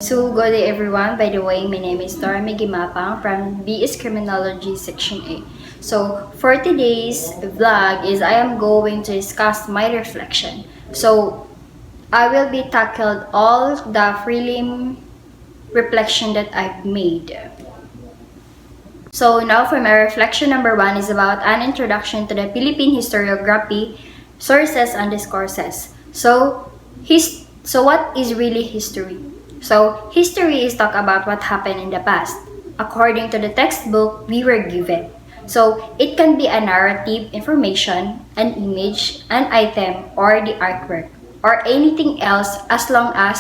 So, good day everyone. By the way, my name is DoraMae Guimapang from BS Criminology Section A. So, for today's vlog is I am going to discuss my reflection. So, I will be tackled all the prelim reflection that I've made. So, now for my reflection number 1 is about an introduction to the Philippine historiography, sources and discourses. So what is really history? So, history is talk about what happened in the past, according to the textbook we were given. So, it can be a narrative, information, an image, an item, or the artwork, or anything else as long as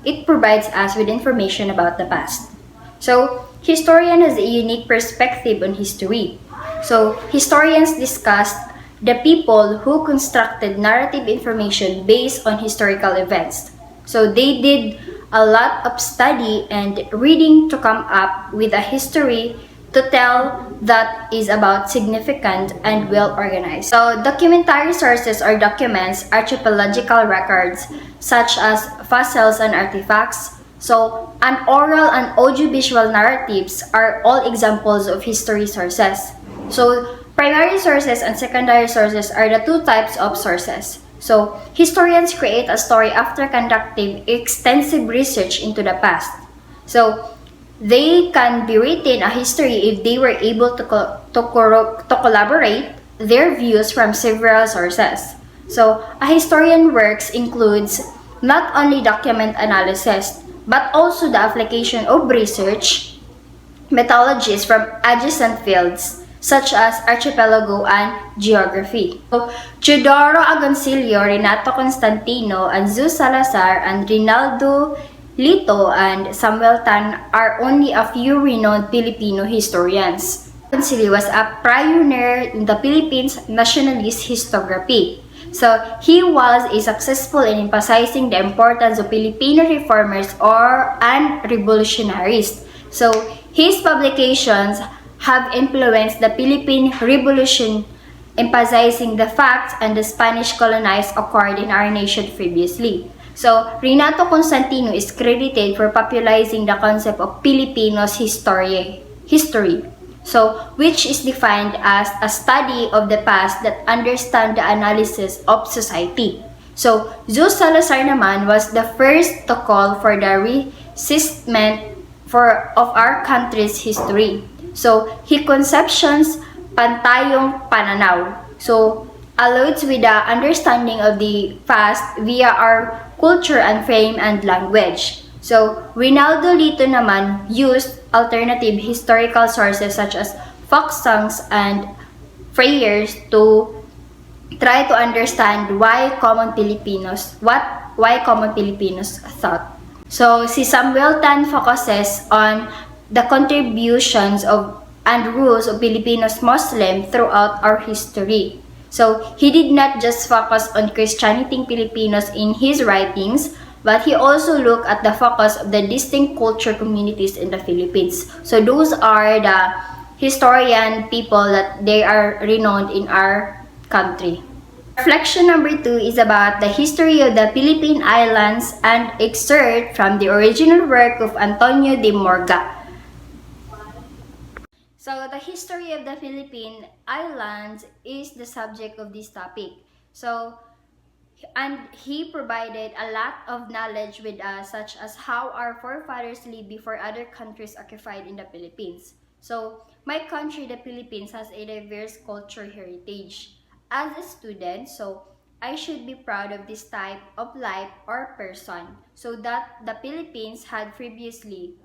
it provides us with information about the past. So, historian has a unique perspective on history. So, historians discussed the people who constructed narrative information based on historical events. So they did a lot of study and reading to come up with a history to tell that is about significant and well organized. So documentary sources or documents, archaeological records such as fossils and artifacts. So an oral and audiovisual narratives are all examples of history sources. So primary sources and secondary sources are the two types of sources. So, historians create a story after conducting extensive research into the past. So, they can be written a history if they were able to collaborate their views from several sources. So, a historian works includes not only document analysis, but also the application of research methodologies from adjacent fields such as archipelago and geography. So, Teodoro Agoncillo, Renato Constantino, and Zeus Salazar, and Rinaldo Lito, and Samuel Tan are only a few renowned Filipino historians. Agoncillo was a pioneer in the Philippines nationalist historiography. So, he was successful in emphasizing the importance of Filipino reformers and revolutionaries. So, his publications have influenced the Philippine Revolution, emphasizing the facts and the Spanish colonized occurred in our nation previously. So, Renato Constantino is credited for popularizing the concept of Filipinos history. So, which is defined as a study of the past that understand the analysis of society. So, Zeus Salazar naman was the first to call for the reassessment of our country's history. So, he conceptions pantayong pananaw. So, alludes with the understanding of the past via our culture and frame and language. So, Rinaldo Lito naman used alternative historical sources such as folk songs and prayers to try to understand why common Filipinos thought. So, si Samuel Tan focuses on the contributions of and rules of Filipinos Muslim throughout our history. So, he did not just focus on Christianity Filipinos in his writings, but he also looked at the focus of the distinct culture communities in the Philippines. So, those are the historian people that they are renowned in our country. Reflection number 2 is about the history of the Philippine Islands and excerpt from the original work of Antonio de Morga. So, the history of the Philippine Islands is the subject of this topic. So, and he provided a lot of knowledge with us, such as how our forefathers lived before other countries occupied in the Philippines. So, my country, the Philippines, has a diverse culture heritage. As a student, so I should be proud of this type of life or person, so that the Philippines had previously.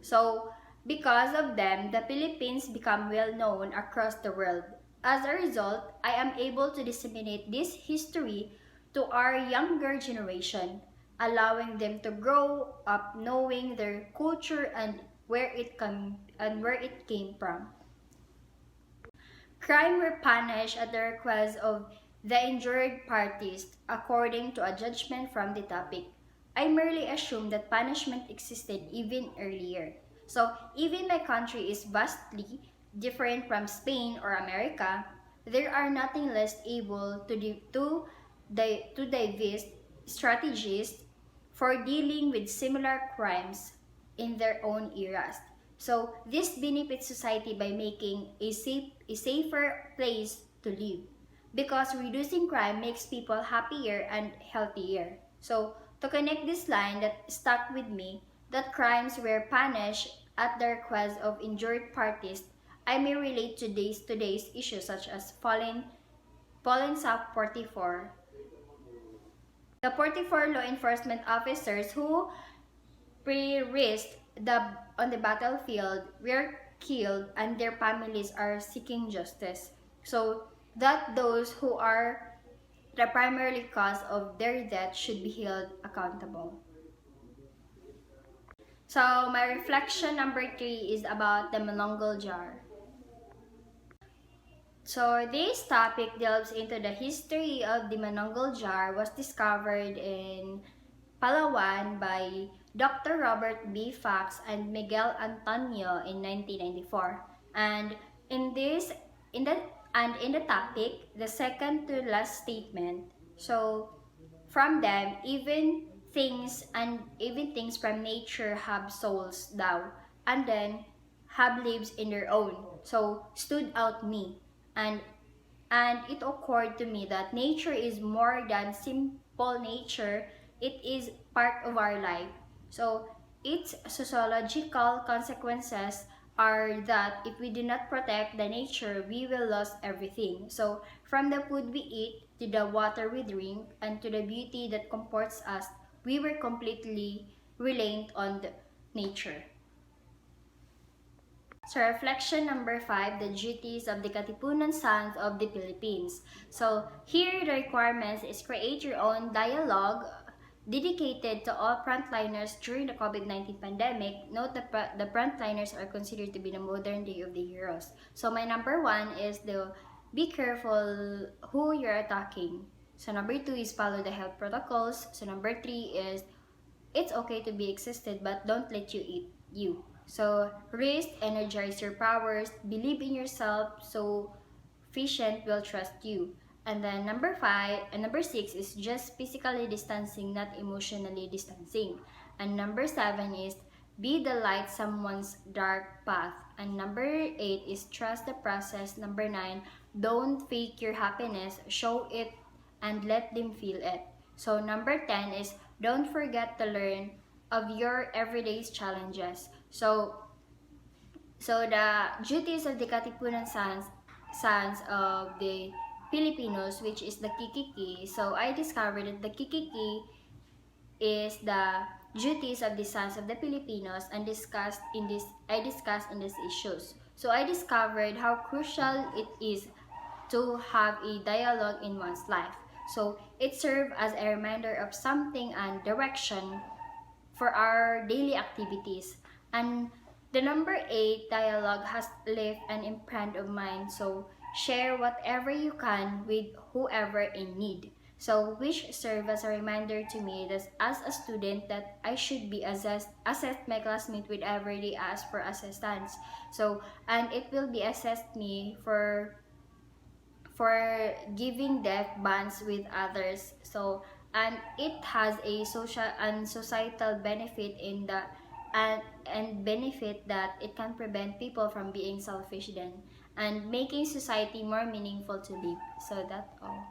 So, because of them, the Philippines become well known across the world. As a result, I am able to disseminate this history to our younger generation, allowing them to grow up knowing their culture and where it came from. Crime were punished at the request of the injured parties according to a judgment from the topic. I merely assume that punishment existed even earlier. So, even my country is vastly different from Spain or America, there are nothing less able to devise strategies for dealing with similar crimes in their own eras. So this benefits society by making a safer place to live, because reducing crime makes people happier and healthier. So to connect this line that stuck with me, that crimes were punished at the request of injured parties, I may relate to today's issues such as fallen South 44. The 44 law enforcement officers who perished on the battlefield were killed and their families are seeking justice. So that those who are the primary cause of their death should be held accountable. So my reflection number 3 is about the Malonggol jar. So this topic delves into the history of the Manonggol jar was discovered in Palawan by Dr. Robert B. Fox and Miguel Antonio in 1994. And in this in the topic, the second to last statement. So from them, even things from nature have souls thou, and then have lives in their own. So stood out me. And it occurred to me that nature is more than simple nature, it is part of our life. So its sociological consequences are that if we do not protect the nature, we will lose everything. So from the food we eat to the water we drink and to the beauty that comforts us, we were completely reliant on the nature. So reflection number 5, the duties of the Katipunan Sons of the Philippines. So here the requirements is create your own dialogue dedicated to all frontliners during the COVID-19 pandemic. Note that the frontliners are considered to be the modern day of the heroes. So my number 1 is the be careful who you're attacking. So number 2 is follow the health protocols. So number 3 is it's okay to be existed but don't let you eat you. So rest, energize your powers, believe in yourself so patient will trust you. And then number 6 is just physically distancing, not emotionally distancing. And number 7 is be the light someone's dark path. And number 8 is trust the process. Number 9, don't fake your happiness, show it and let them feel it. So number 10 is don't forget to learn of your everyday challenges. So the duties of the Katipunan sons of the Filipinos, which is the Kikiki. So I discovered that the Kikiki is the duties of the sons of the Filipinos and I discussed in these issues. So I discovered how crucial it is to have a dialogue in one's life. So it serves as a reminder of something and direction for our daily activities. And the number 8 dialogue has left an imprint of mine. So share whatever you can with whoever in need. So which serve as a reminder to me that as a student that I should be assess my classmate whenever they ask for assistance. So and it will be assessed me for giving deaf bonds with others. So and it has a social and societal benefit in the and benefit that it can prevent people from being selfish then and making society more meaningful to live. So that's all.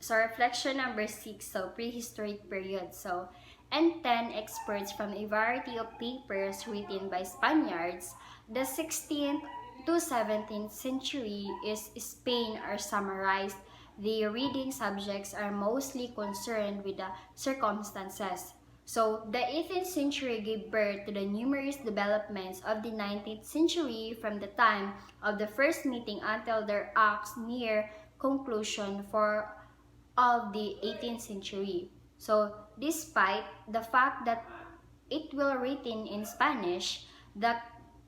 So reflection number 6, so prehistoric period. So and 10 experts from a variety of papers written by Spaniards, the 16th to 17th century is Spain are summarized. The reading subjects are mostly concerned with the circumstances. So the 18th century gave birth to the numerous developments of the 19th century from the time of the first meeting until their acts near conclusion of the 18th century. So despite the fact that it will written in Spanish, the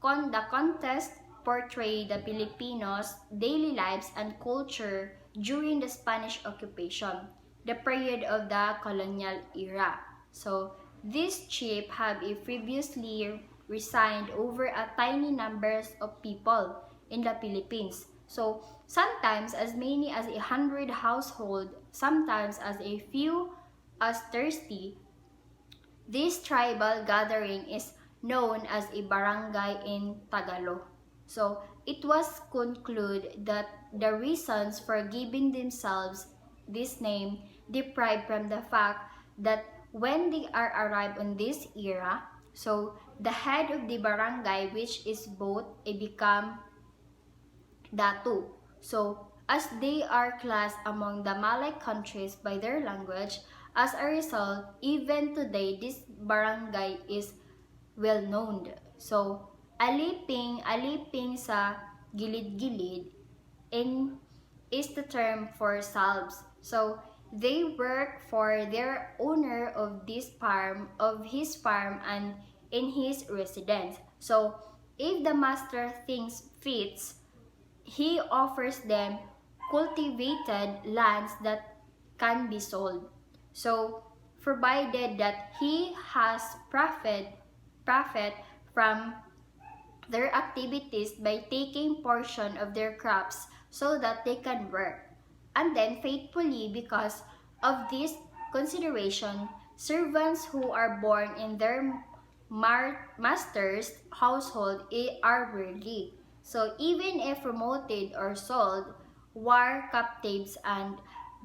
contest portrayed the Filipinos' daily lives and culture during the Spanish occupation, the period of the colonial era. So these chiefs have previously resigned over a tiny numbers of people in the Philippines. So sometimes as many as 100 households, sometimes as a few as thirsty, this tribal gathering is known as a barangay in Tagalog. So, it was concluded that the reasons for giving themselves this name derived from the fact that when they are arrived on this era, so the head of the barangay, which is both a become datu. So, as they are classed among the Malay countries by their language, as a result, even today, this barangay is well known. So, aliping sa gilid-gilid in is the term for salves. So, they work for their owner of this farm, of his farm and in his residence. So, if the master thinks fits, he offers them cultivated lands that can be sold. So, provided that he has profit from their activities by taking portion of their crops so that they can work. And then faithfully, because of this consideration, servants who are born in their master's household are worthy. So even if promoted or sold, war captives and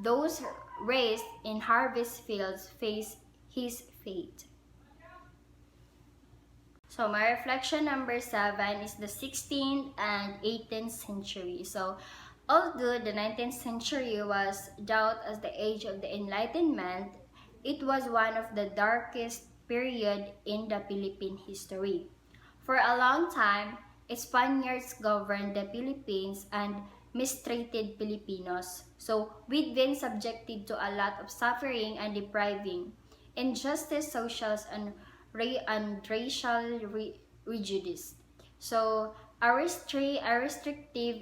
those raised in harvest fields face his fate. So my reflection number 7 is the 16th and 18th century. So although the 19th century was doubt as the age of the Enlightenment, it was one of the darkest period in the Philippine history. For a long time, Spaniards governed the Philippines and mistreated Filipinos. So we've been subjected to a lot of suffering and depriving, injustice, social and racial prejudice. So a restrictive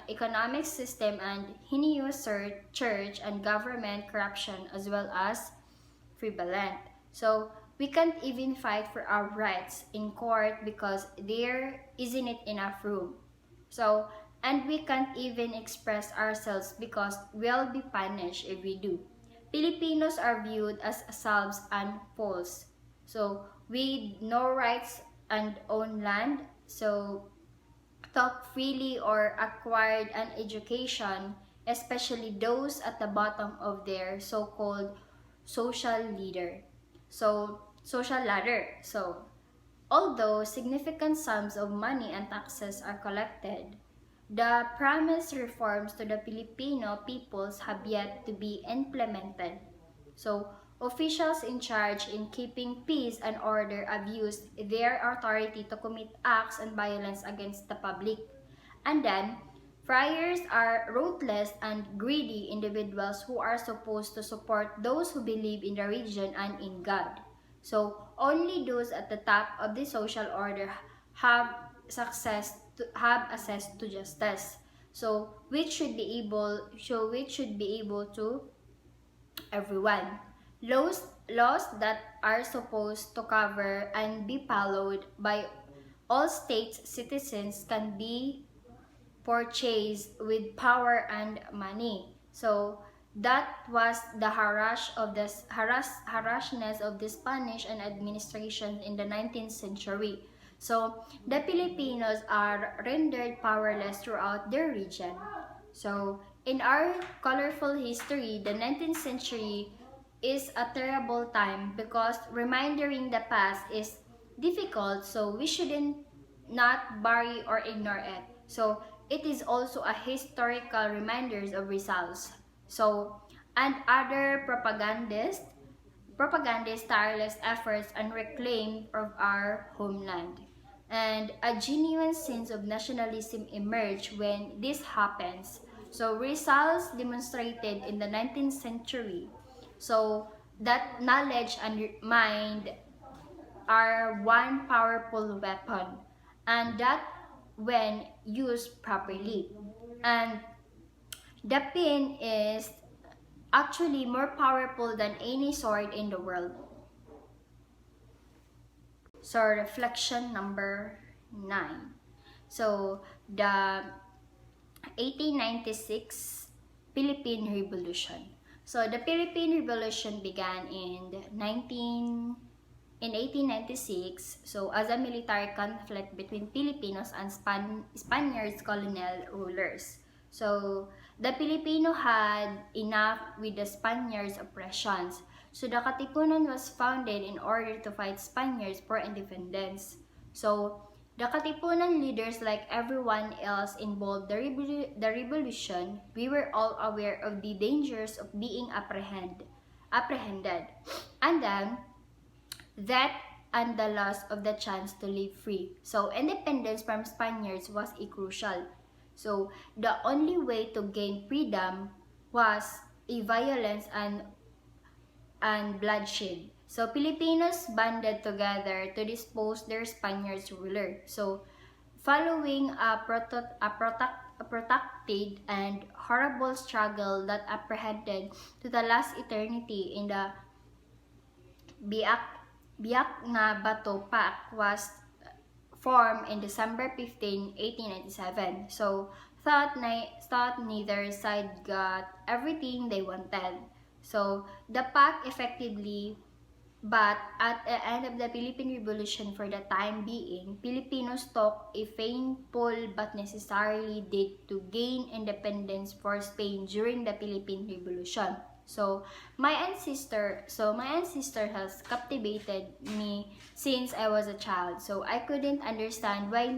economic system and heinous church and government corruption as well as prevalent. So we can't even fight for our rights in court because there isn't enough room. So, and we can't even express ourselves because we'll be punished if we do. Filipinos are viewed as selves and fools. So, we no rights and own land. So, talk freely or acquired an education, especially those at the bottom of their so-called social ladder. So, although significant sums of money and taxes are collected, the promised reforms to the Filipino peoples have yet to be implemented. So, officials in charge in keeping peace and order abuse their authority to commit acts and violence against the public. And then, friars are ruthless and greedy individuals who are supposed to support those who believe in the religion and in God. So, only those at the top of the social order have access to justice. So, which should be able to everyone. Laws that are supposed to cover and be followed by all states' citizens can be purchased with power and money. So that was the harassness of the Spanish and administration in the 19th century. So the Filipinos are rendered powerless throughout their region. So in our colorful history, the 19th century is a terrible time because remembering the past is difficult, so we shouldn't not bury or ignore it. So it is also a historical reminders of results. So and other propagandist tireless efforts and reclaim of our homeland. And a genuine sense of nationalism emerged when this happens. So results demonstrated in the 19th century. So that knowledge and mind are one powerful weapon, and that when used properly. And the pen is actually more powerful than any sword in the world. So reflection number 9. So the 1896 Philippine Revolution. So the Philippine Revolution began in 1896, so as a military conflict between Filipinos and Spaniards colonial rulers. So the Filipino had enough with the Spaniards' oppressions. So the Katipunan was founded in order to fight Spaniards for independence. So the Katipunan leaders, like everyone else involved the revolution, we were all aware of the dangers of being apprehended. And then that and the loss of the chance to live free. So independence from Spaniards was crucial. So the only way to gain freedom was a violence and bloodshed. So Filipinos banded together to dispose their Spaniards ruler. So following a protracted and horrible struggle that apprehended to the last eternity in the Biak na Bato Pact was formed in December 15, 1897. So thought neither side got everything they wanted. So the pact effectively, but at the end of the Philippine Revolution, for the time being, Filipinos took a painful but necessarily deed to gain independence for Spain during the Philippine Revolution. So my ancestor has captivated me since I was a child. So I couldn't understand why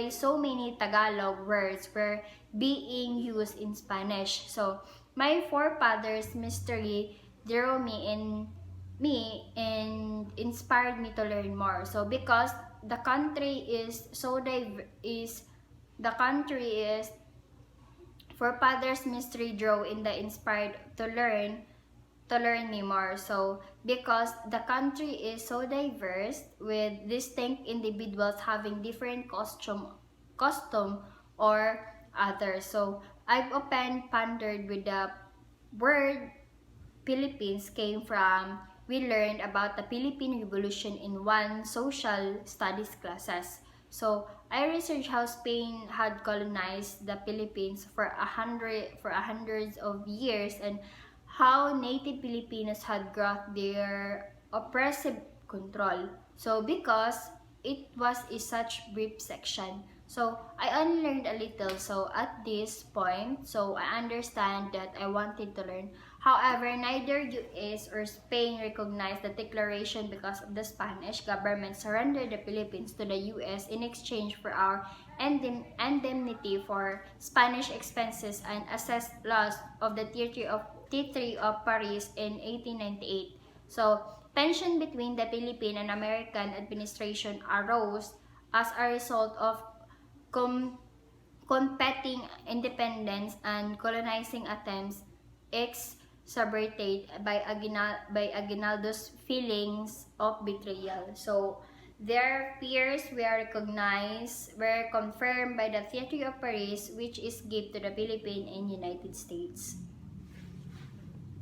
so many Tagalog words were being used in Spanish. So my forefathers' mystery drew and inspired me to learn more. So because the country is so for father's mystery draw in the inspired to learn me more. So because the country is so diverse with distinct individuals having different custom or others. So I've often pondered with the word Philippines came from. We learned about the Philippine Revolution in one social studies classes. So I researched how Spain had colonized the Philippines for hundreds of years, and how native Filipinos had got their oppressive control. So because it was a such brief section, so I only learned a little. So at this point, so I understand that I wanted to learn. However, neither US or Spain recognized the declaration because of the Spanish government surrendered the Philippines to the US in exchange for our indemnity for Spanish expenses and assessed loss of the Treaty of Paris in 1898. So tension between the Philippine and American administration arose as a result of competing independence and colonizing attempts, exacerbated by Aguinaldo's feelings of betrayal. So their fears were confirmed by the Treaty of Paris, which is given to the Philippines and United States.